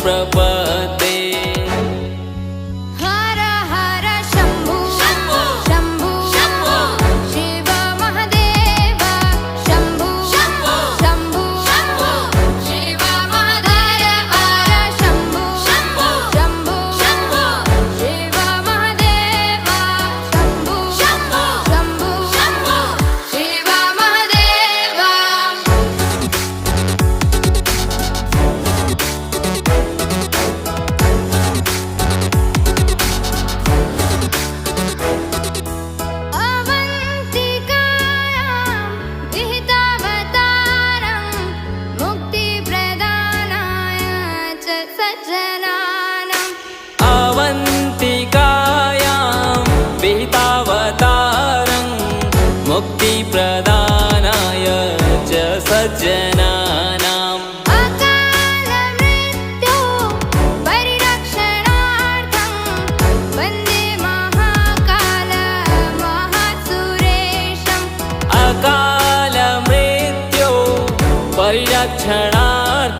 प्रपद्ये। हर हर शम्भु शम्भु शम्भु शम्भु शिव महादेव शम्भु शम्भु शम्भु शम्भु शिव महादेव हर शम्भु शम्भु शम्भु शम्भु शिव महादेव शम्भु शम्भु शम्भु शम्भु शिव महादेव। अवन्तिकायां विहितावतारं मुक्तिप्रदानाय च सज्जना